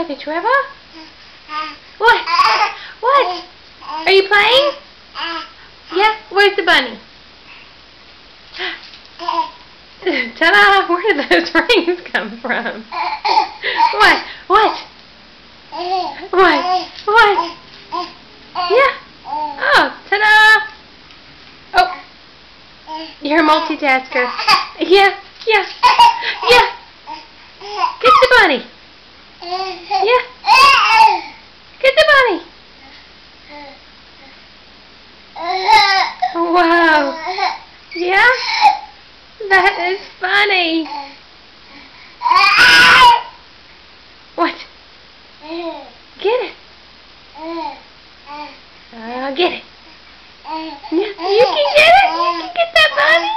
baby Trevor? What? What? Are you playing? Yeah? Where's the bunny? Ta-da! Where did those rings come from? What? What? What? What? Yeah? Oh, ta-da! Oh, you're a multitasker. Yeah, yeah, yeah. Get the bunny. Yeah. Get the bunny. Wow. Yeah? That is funny. What? Get it. Get it. You can get it. You can get that bunny.